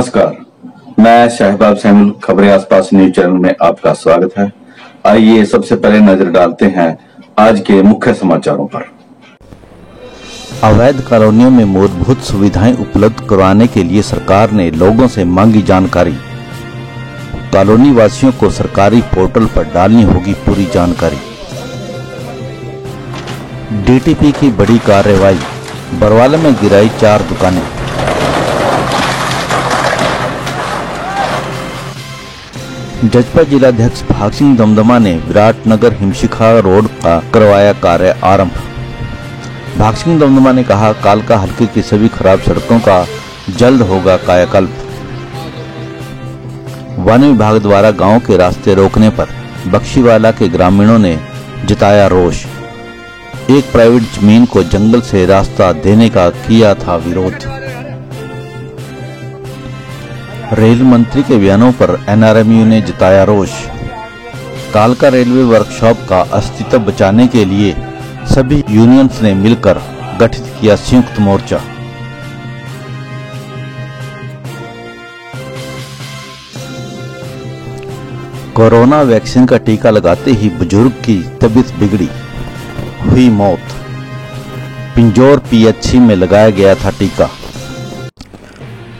नमस्कार, मैं शहबाब सैमुल। खबरें आसपास न्यूज चैनल में आपका स्वागत है। आइए सबसे पहले नजर डालते हैं आज के मुख्य समाचारों पर। अवैध कॉलोनियों में मूलभूत सुविधाएं उपलब्ध करवाने के लिए सरकार ने लोगों से मांगी जानकारी। कॉलोनी वासियों को सरकारी पोर्टल पर डालनी होगी पूरी जानकारी। डीटीपी की बड़ी कार्रवाई, बरवाला में गिराई 4 दुकानें। जजपा जिलाध्यक्ष भाग सिंह दमदमा ने विराटनगर हिमशिखा रोड का करवाया कार्य आरंभ। भाग सिंह दमदमा ने कहा, कालका हल्के की सभी खराब सड़कों का जल्द होगा कायाकल्प। वन विभाग द्वारा गांव के रास्ते रोकने पर बख्शीवाला के ग्रामीणों ने जताया रोष। एक प्राइवेट जमीन को जंगल से रास्ता देने का किया था विरोध। रेल मंत्री के बयानों पर एनआरएमयू ने जताया रोष। कालका रेलवे वर्कशॉप का अस्तित्व बचाने के लिए सभी यूनियंस ने मिलकर गठित किया संयुक्त मोर्चा। कोरोना वैक्सीन का टीका लगाते ही बुजुर्ग की तबीयत बिगड़ी, हुई मौत। पिंजौर पीएचसी में लगाया गया था टीका।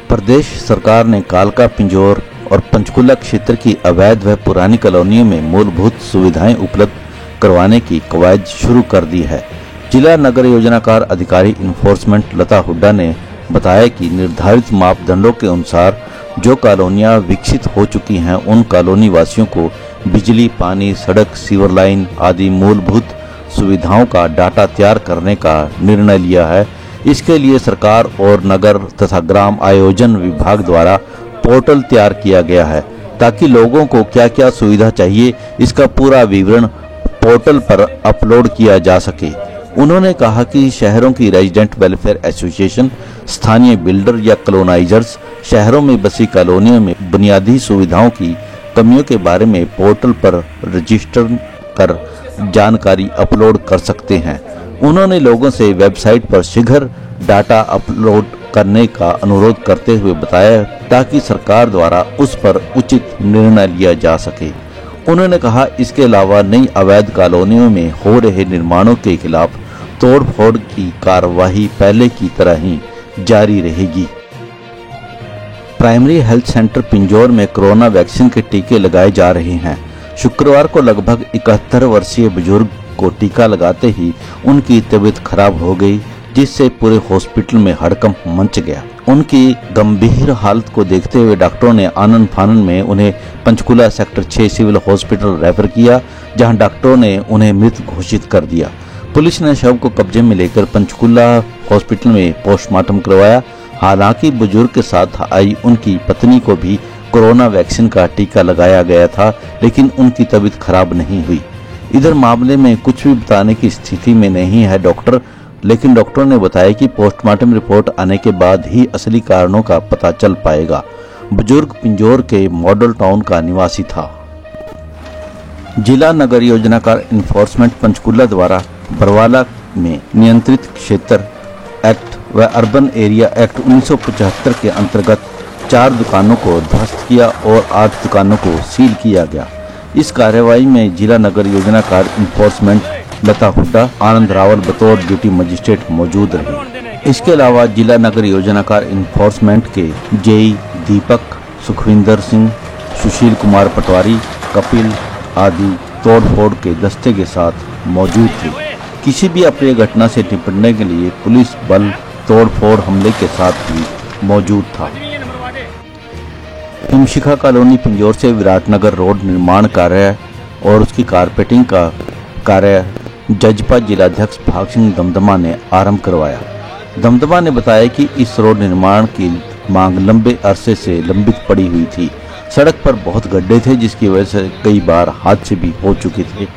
प्रदेश सरकार ने कालका, पिंजौर और पंचकुला क्षेत्र की अवैध व पुरानी कॉलोनियों में मूलभूत सुविधाएं उपलब्ध करवाने की कवायद शुरू कर दी है। जिला नगर योजनाकार अधिकारी इन्फोर्समेंट लता हुड्डा ने बताया कि निर्धारित मापदंडों के अनुसार जो कॉलोनियां विकसित हो चुकी हैं, उन कॉलोनी वासियों को बिजली, पानी, सड़क, सीवर लाइन आदि मूलभूत सुविधाओं का डाटा तैयार करने का निर्णय लिया है। इसके लिए सरकार और नगर तथा ग्राम आयोजन विभाग द्वारा पोर्टल तैयार किया गया है, ताकि लोगों को क्या क्या सुविधा चाहिए इसका पूरा विवरण पोर्टल पर अपलोड किया जा सके। उन्होंने कहा कि शहरों की रेजिडेंट वेलफेयर एसोसिएशन, स्थानीय बिल्डर या कॉलोनाइजर्स शहरों में बसी कॉलोनियों में बुनियादी सुविधाओं की कमियों के बारे में पोर्टल पर रजिस्टर कर जानकारी अपलोड कर सकते हैं। उन्होंने लोगों से वेबसाइट पर शीघ्र डाटा अपलोड करने का अनुरोध करते हुए बताया, ताकि सरकार द्वारा उस पर उचित निर्णय लिया जा सके। उन्होंने कहा, इसके अलावा नई अवैध कॉलोनियों में हो रहे निर्माणों के खिलाफ तोड़फोड़ की कार्यवाही पहले की तरह ही जारी रहेगी। प्राइमरी हेल्थ सेंटर पिंजौर में कोरोना वैक्सीन के टीके लगाए जा रहे हैं। शुक्रवार को लगभग 71 वर्षीय बुजुर्ग को टीका लगाते ही उनकी तबीयत खराब हो गई, जिससे पूरे हॉस्पिटल में हड़कंप मच गया। उनकी गंभीर हालत को देखते हुए डॉक्टरों ने आनन फानन में उन्हें Panchkula sector 6 civil hospital refer किया, जहां डॉक्टरों ने उन्हें मृत घोषित कर दिया। पुलिस ने शव को कब्जे में लेकर पंचकुला हॉस्पिटल में पोस्टमार्टम करवाया। हालांकि बुजुर्ग के साथ आई उनकी पत्नी को भी कोरोना वैक्सीन का टीका लगाया गया था, लेकिन उनकी तबीयत खराब नहीं हुई। इधर मामले में कुछ भी बताने की स्थिति में नहीं है डॉक्टर, लेकिन डॉक्टरों ने बताया कि पोस्टमार्टम रिपोर्ट आने के बाद ही असली कारणों का पता चल पाएगा। बुजुर्ग पिंजौर के मॉडल टाउन का निवासी था। जिला नगर योजनाकार इन्फोर्समेंट पंचकुला द्वारा बरवाला में नियंत्रित क्षेत्र एक्ट व अर्बन एरिया एक्ट 1975 के अंतर्गत 4 दुकानों को ध्वस्त किया और 8 दुकानों को सील किया गया। इस कार्रवाई में जिला नगर योजनाकार इन्फोर्समेंट लता हुड्डा, आनंद रावल बतौर ड्यूटी मजिस्ट्रेट मौजूद रहे। इसके अलावा जिला नगर योजनाकार इन्फोर्समेंट के जेई दीपक, सुखविंदर सिंह, सुशील कुमार पटवारी, कपिल आदि तोड़फोड़ के दस्ते के साथ मौजूद थे। किसी भी अप्रिय घटना से निपटने के लिए पुलिस बल तोड़फोड़ हमले के साथ भी मौजूद था। हिमशिखा कॉलोनी पिंजौर से विराटनगर रोड निर्माण कार्य और उसकी कारपेटिंग का कार्य जजपा जिलाध्यक्ष भाग सिंह दमदमा ने आरंभ करवाया। दमदमा ने बताया कि इस रोड निर्माण की मांग लंबे अरसे से लंबित पड़ी हुई थी। सड़क पर बहुत गड्ढे थे, जिसकी वजह से कई बार हादसे भी हो चुके थे।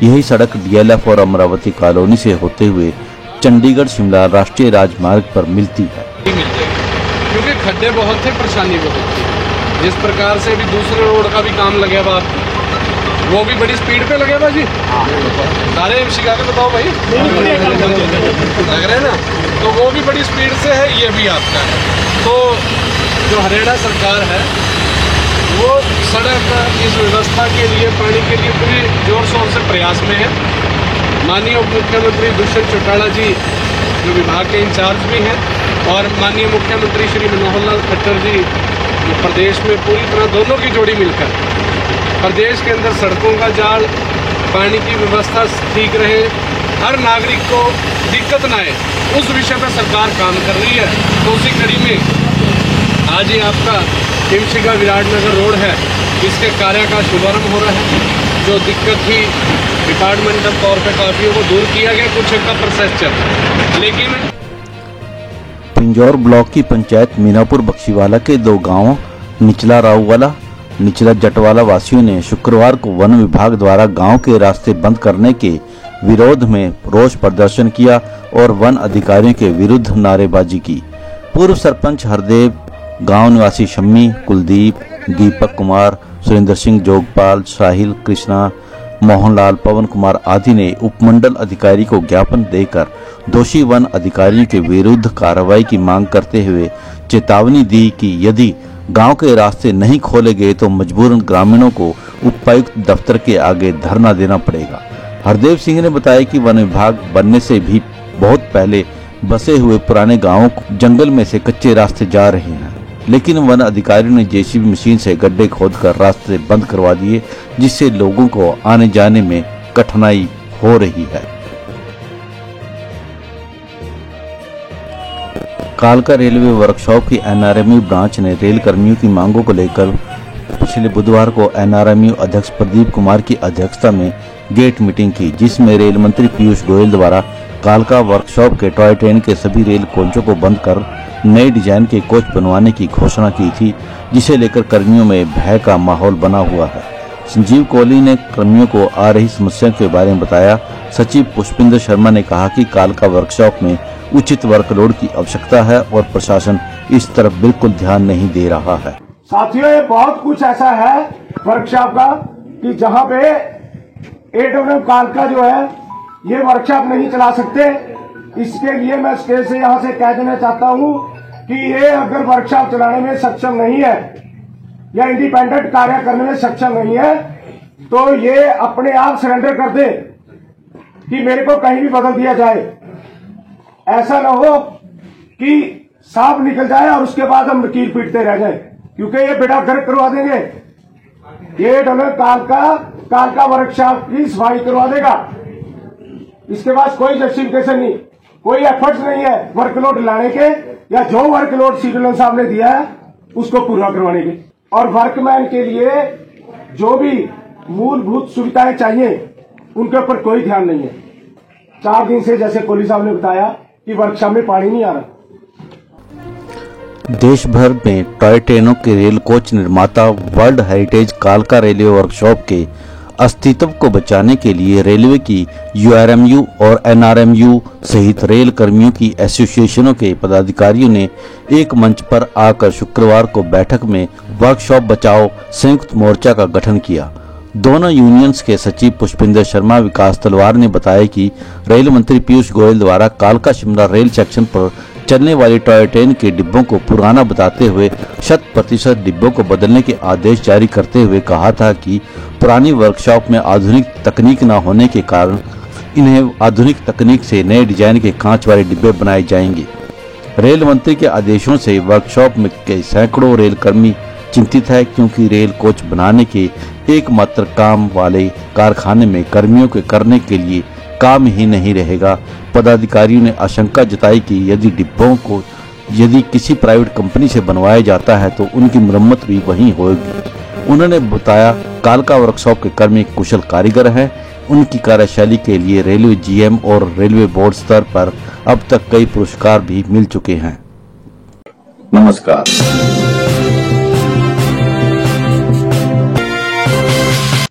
यही सड़क डीएलएफ और अमरावती कॉलोनी से होते हुए चंडीगढ़ शिमला राष्ट्रीय राजमार्ग पर मिलती है। क्योंकि खड्डे बहुत थे, परेशानी बहुत थी। जिस प्रकार से भी दूसरे रोड का भी काम लगे बा, वो भी बड़ी स्पीड पे लगे बा जी। सारे शिका के बताओ भाई, लग रहे हैं ना, तो वो भी बड़ी स्पीड से है, ये भी आपका है। तो जो हरियाणा सरकार है वो सड़क इस व्यवस्था के लिए, पानी के लिए पूरी जोर शोर से प्रयास में है। माननीय उप मुख्यमंत्री दुष्यंत चौटाला जी जो विभाग के इंचार्ज भी हैं, और माननीय मुख्यमंत्री श्री मनोहर लाल खट्टर जी जो प्रदेश में पूरी तरह दोनों की जोड़ी मिलकर प्रदेश के अंदर सड़कों का जाल, पानी की व्यवस्था ठीक रहे, हर नागरिक को दिक्कत ना आए, उस विषय पर सरकार काम कर रही है। तो उसी कड़ी में आज ही आपका हिमशिखा विराटनगर रोड है, इसके कार्य का शुभारंभ हो रहा है। जो दिक्कत थी डिपार्टमेंटल तौर पे काफी को दूर किया गया, कुछ का प्रोसेस चल रहा है। लेकिन पिंजौर ब्लॉक की पंचायत मीनापुर बख्शीवाला के 2 गांवों निचला राववाला, निचला जटवाला वासियों ने शुक्रवार को वन विभाग द्वारा गांव के रास्ते बंद करने के विरोध में रोष प्रदर्शन किया और वन अधिकारियों के विरुद्ध नारेबाजी की। पूर्व सरपंच हरदेव, गांव निवासी शम्मी, कुलदीप, दीपक कुमार, सुरेंद्र सिंह, जोगपाल, साहिल, कृष्णा, मोहनलाल, पवन कुमार आदि ने उपमंडल अधिकारी को ज्ञापन देकर दोषी वन अधिकारियों के विरुद्ध कार्रवाई की मांग करते हुए चेतावनी दी कि यदि गांव के रास्ते नहीं खोले गए तो मजबूरन ग्रामीणों को उपायुक्त दफ्तर के आगे धरना देना पड़ेगा। हरदेव सिंह ने बताया कि वन विभाग बनने से भी बहुत पहले बसे हुए पुराने गांवों को जंगल में से कच्चे रास्ते जा रहे हैं, लेकिन वन अधिकारियों ने जेसीबी मशीन से गड्ढे खोदकर रास्ते बंद करवा दिए, जिससे लोगों को आने जाने में कठिनाई हो रही है। कालका रेलवे वर्कशॉप की एनआरएमयू ब्रांच ने रेल कर्मियों की मांगों को लेकर पिछले बुधवार को एनआरएमयू अध्यक्ष प्रदीप कुमार की अध्यक्षता में गेट मीटिंग की, जिसमें रेल मंत्री पीयूष गोयल द्वारा कालका वर्कशॉप के टॉय ट्रेन के सभी रेल कोचों को बंद कर नए डिजाइन के कोच बनवाने की घोषणा की थी, जिसे लेकर कर्मियों में भय का माहौल बना हुआ है। संजीव कोहली ने कर्मियों को आ रही समस्या के बारे में बताया। सचिव पुष्पिंदर शर्मा ने कहा कि कालका वर्कशॉप में उचित वर्कलोड की आवश्यकता है और प्रशासन इस तरफ बिल्कुल ध्यान नहीं दे रहा है। साथियों, ये बहुत कुछ ऐसा है वर्कशॉप का कि जहां पे एडब्ल्यू कालका जो है ये वर्कशॉप नहीं चला सकते। इसके लिए मैं स्टेज से यहां से कह देना चाहता हूं कि ये अगर वर्कशॉप चलाने में सक्षम नहीं है या इंडिपेंडेंट कार्य करने में सक्षम नहीं है तो ये अपने आप सरेंडर कर दे कि मेरे को कहीं भी बदल दिया जाए। ऐसा ना हो कि सांप निकल जाए और उसके बाद हम लकीर पीटते रह जाए, क्योंकि ये बेड़ा गर्क करवा देंगे। ये डॉलर कालका वर्कशॉप की सफाई करवा देगा। इसके पास कोई जस्टिफिकेशन नहीं, कोई एफर्ट्स नहीं है वर्कलोड लाने के, या जो वर्कलोड सीडीओ साहब ने दिया है उसको पूरा करवाने के। और वर्कमैन के लिए जो भी मूलभूत सुविधाएं चाहिए उनके ऊपर कोई ध्यान नहीं है। 4 दिन से, जैसे कोहली साहब ने बताया, कि वर्कशॉप में पानी नहीं आ रहा। देश भर में टॉय ट्रेनों के रेल कोच निर्माता वर्ल्ड हेरिटेज कालका रेलवे वर्कशॉप के अस्तित्व को बचाने के लिए रेलवे की यूआरएमयू और एनआरएमयू सहित रेल कर्मियों की एसोसिएशनों के पदाधिकारियों ने एक मंच पर आकर शुक्रवार को बैठक में वर्कशॉप बचाओ संयुक्त मोर्चा का गठन किया। दोनों यूनियंस के सचिव पुष्पिंदर शर्मा, विकास तलवार ने बताया कि रेल मंत्री पीयूष गोयल द्वारा कालका शिमला रेल सेक्शन पर चलने वाली टॉय ट्रेन के डिब्बों को पुराना बताते हुए 100% डिब्बों को बदलने के आदेश जारी करते हुए कहा था कि पुरानी वर्कशॉप में आधुनिक तकनीक न होने के कारण इन्हें आधुनिक तकनीक से नए डिजाइन के कांच वाले डिब्बे बनाए जाएंगे। रेल मंत्री के आदेशों से वर्कशॉप में के सैकड़ों रेल कर्मी चिंतित है, क्योंकि रेल कोच बनाने के एकमात्र काम वाले कारखाने में कर्मियों के करने के लिए काम ही नहीं रहेगा। पदाधिकारियों ने आशंका जताई कि यदि डिब्बों को किसी प्राइवेट कंपनी से बनवाया जाता है तो उनकी मरम्मत भी वहीं होगी। उन्होंने बताया कालका वर्कशॉप के कर्मी कुशल कारीगर हैं। उनकी कार्यशैली के लिए रेलवे जीएम और रेलवे बोर्ड स्तर पर अब तक कई पुरस्कार भी मिल चुके हैं। नमस्कार।